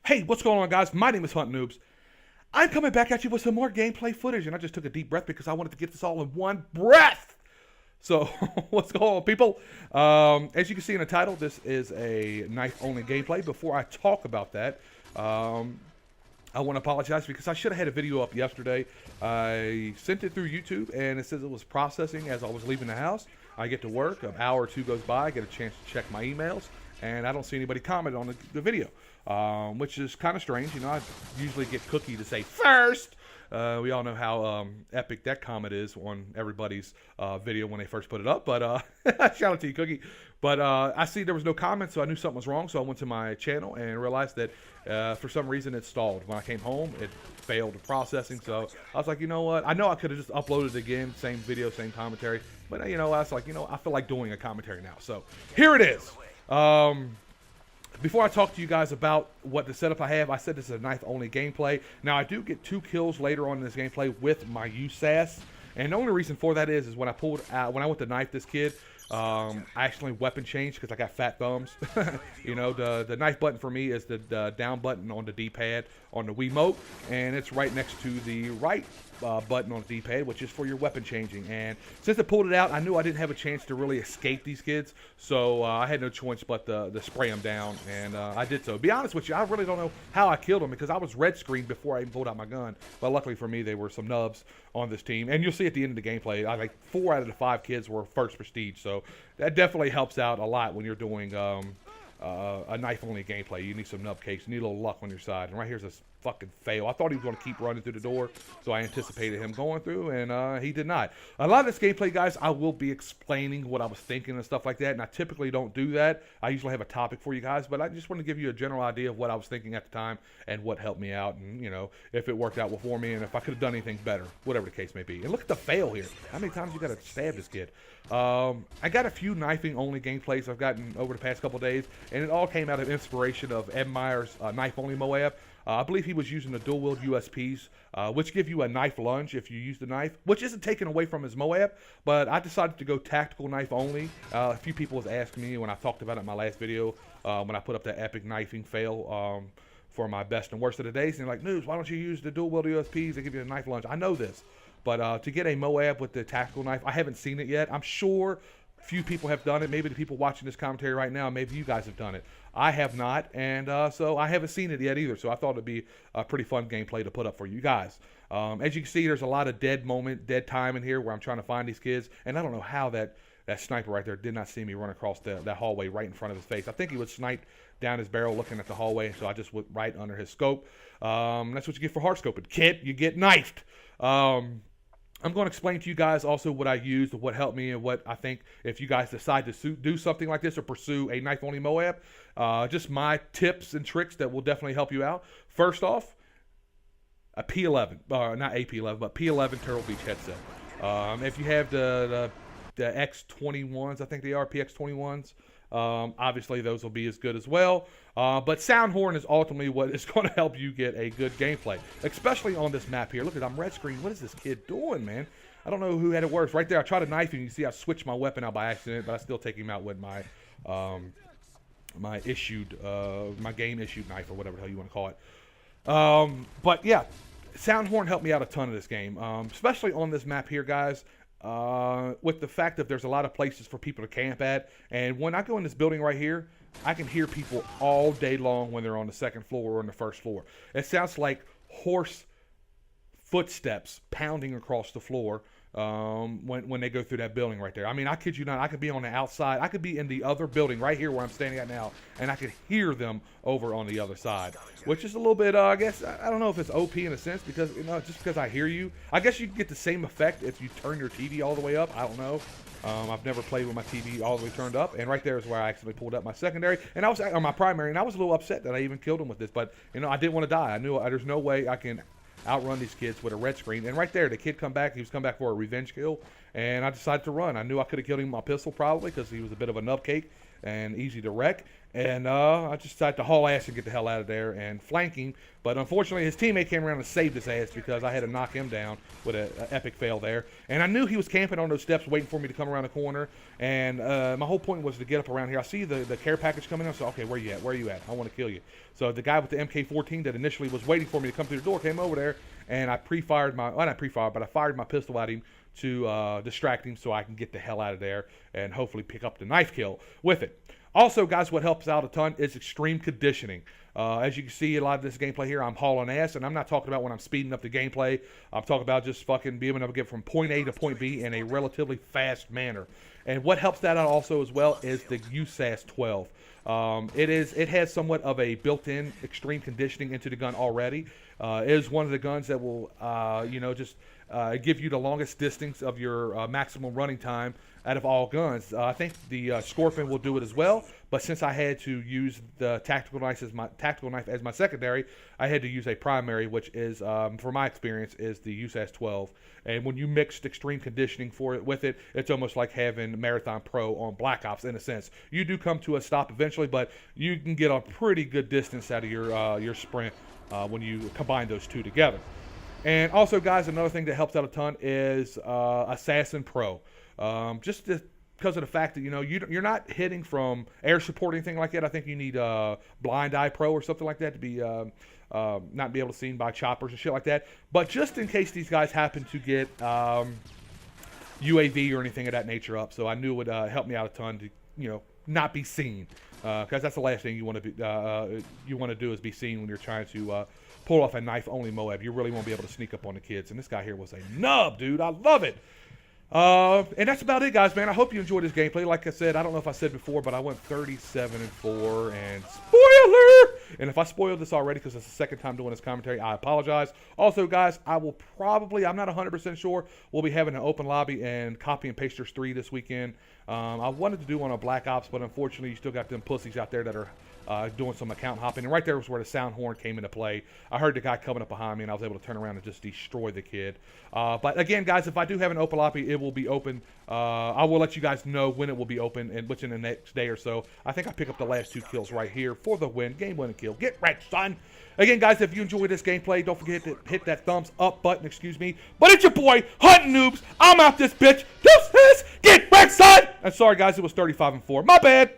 Hey, what's going on, guys? My name is Hunt Noobs. I'm coming back at you with some more gameplay footage, and I just took a deep breath because I wanted to get this all in one breath. So, what's going on, people? As you can see in the title, this is a knife-only gameplay. Before I talk about that, I want to apologize because I should have had a video up yesterday. I sent it through YouTube, and it says it was processing as I was leaving the house. I get to work, an hour or two goes by, I get a chance to check my emails, and I don't see anybody comment on the video, which is kind of strange. You know, I usually get Cookie to say first. We all know how epic that comment is on everybody's video when they first put it up. But shout out to you, Cookie. But I see there was no comments, so I knew something was wrong. So I went to my channel and realized that for some reason it stalled. When I came home, it failed processing. So I was like, you know what? I know I could have just uploaded it again, same video, same commentary. But you know, I was like, you know, I feel like doing a commentary now. So here it is. Before I talk to you guys about what the setup I have, I said this is a knife-only gameplay. Now, I do get 2 kills later on in this gameplay with my USAS, and the only reason for that is when I pulled out, when I went to knife this kid, I actually weapon changed because I got fat thumbs. You know, the knife button for me is the down button on the D-pad on the Wiimote, and it's right next to the right button on the D-pad, which is for your weapon changing. And since I pulled it out, I knew I didn't have a chance to really escape these kids, so I had no choice but to spray them down, and I did so. To be honest with you, I really don't know how I killed them because I was red screened before I even pulled out my gun, but luckily for me, they were some nubs on this team. And you'll see at the end of the gameplay, I think 4 out of the 5 kids were first prestige, so that definitely helps out a lot when you're doing a knife-only gameplay. You need some nub cakes. You need a little luck on your side. And right here's this fucking fail. I thought he was going to keep running through the door, so I anticipated him going through, and he did not. A lot of this gameplay, guys, I will be explaining what I was thinking and stuff like that, and I typically don't do that. I usually have a topic for you guys, but I just want to give you a general idea of what I was thinking at the time and what helped me out, and, you know, if it worked out well for me and if I could have done anything better, whatever the case may be. And look at the fail here. How many times you got to stab this kid? I got a few knifing-only gameplays I've gotten over the past couple days, and it all came out of inspiration of Ed Meyer's knife-only Moab. I believe he was using the dual-wield USPs, which give you a knife lunge if you use the knife, which isn't taken away from his Moab, but I decided to go tactical knife only. A few people have asked me when I talked about it in my last video, when I put up that epic knifing fail for my best and worst of the days, and they're like, News, why don't you use the dual-wield USPs? They give you a knife lunge. I know this, but to get a Moab with the tactical knife, I haven't seen it yet. I'm sure few people have done it. Maybe the people watching this commentary right now, maybe you guys have done it. I have not, and so I haven't seen it yet either. So I thought it'd be a pretty fun gameplay to put up for you guys. As you can see, there's a lot of dead time in here where I'm trying to find these kids, and I don't know how that sniper right there did not see me run across that hallway right in front of his face. I think he was sniped down his barrel looking at the hallway, so I just went right under his scope. That's what you get for hard scoping. Kid, you get knifed. I'm going to explain to you guys also what I used, what helped me, and what I think if you guys decide to do something like this or pursue a knife-only Moab, just my tips and tricks that will definitely help you out. First off, a P11, not a P11, but P11 Turtle Beach headset. If you have the X21s, I think they are, PX21s, obviously those will be as good as well. But sound horn is ultimately what is going to help you get a good gameplay, especially on this map here. Look at, I'm red screen. What is this kid doing, man? I don't know who had it worse. Right there, I tried to knife him. You see I switched my weapon out by accident, but I still take him out with my my game issued knife, or whatever the hell you want to call it. But yeah, sound horn helped me out a ton of this game, especially on this map here, guys. With the fact that there's a lot of places for people to camp at, and when I go in this building right here, I can hear people all day long when they're on the second floor or on the first floor. It sounds like horse footsteps pounding across the floor when they go through that building right there. I mean, I kid you not, I could be on the outside. I could be in the other building right here where I'm standing at now, and I could hear them over on the other side, which is a little bit, I guess, I don't know if it's OP in a sense, because, you know, just because I hear you. I guess you can get the same effect if you turn your TV all the way up. I don't know. I've never played with my TV all the way turned up, and right there is where I actually pulled up my secondary, and I was on my primary, and I was a little upset that I even killed him with this, but, you know, I didn't want to die. I knew there's no way I can outrun these kids with a red screen. And right there, the kid come back. He was come back for a revenge kill, and I decided to run. I knew I could have killed him with my pistol probably because he was a bit of a nub cake. and easy to wreck. And I just decided to haul ass and get the hell out of there and flank him. But unfortunately, his teammate came around and saved his ass because I had to knock him down with an epic fail there. And I knew he was camping on those steps waiting for me to come around the corner. And my whole point was to get up around here. I see the care package coming in. So, okay, where you at? Where you at? I want to kill you. So the guy with the MK14 that initially was waiting for me to come through the door came over there. And I pre-fired my, well, not pre-fired, but I fired my pistol at him to distract him so I can get the hell out of there and hopefully pick up the knife kill with it. Also, guys, what helps out a ton is extreme conditioning. As you can see, a lot of this gameplay here, I'm hauling ass, and I'm not talking about when I'm speeding up the gameplay. I'm talking about just fucking being able to get from point A to point B in a relatively fast manner. And what helps that out also as well is the USAS 12. It has somewhat of a built-in extreme conditioning into the gun already. It is one of the guns that will, give you the longest distance of your maximum running time out of all guns. I think the Scorpion will do it as well, but since I had to use the tactical knife as my secondary, I had to use a primary, which is, from my experience, is the USAS 12. And when you mixed extreme conditioning with it, it's almost like having Marathon Pro on Black Ops in a sense. You do come to a stop eventually, but you can get a pretty good distance out of your sprint when you combine those two together. And also, guys, another thing that helps out a ton is Assassin Pro. Just because of the fact that, you're not hitting from air support or anything like that. I think you need Blind Eye Pro or something like that to be not be able to see by choppers and shit like that. But just in case these guys happen to get UAV or anything of that nature up, so I knew it would help me out a ton to, not be seen. Because that's the last thing you want to do is be seen when you're trying to pull off a knife-only Moab. You really won't be able to sneak up on the kids. And this guy here was a nub, dude. I love it. And that's about it, guys, man. I hope you enjoyed this gameplay. Like I said, I don't know if I said before, but I went 37-4, and spoiler! And if I spoiled this already because it's the second time doing this commentary, I apologize. Also, guys, I will probably, I'm not 100% sure, we'll be having an open lobby and Copy and Pasters 3 this weekend. I wanted to do one on Black Ops, but unfortunately, you still got them pussies out there that are doing some account hopping. And right there was where the sound horn came into play. I heard the guy coming up behind me, and I was able to turn around and just destroy the kid. But again, guys, if I do have an open lobby, it will be open. I will let you guys know when it will be open, and within the next day or so. I think I pick up the last 2 kills right here for the win. Game-winning kill. Get wrecked, son. Again, guys, if you enjoyed this gameplay, don't forget to hit that thumbs up button, But it's your boy, Hunting Noobs. I'm out this bitch. Deuces. Get wrecked, son. I'm sorry, guys. It was 35-4. My bad.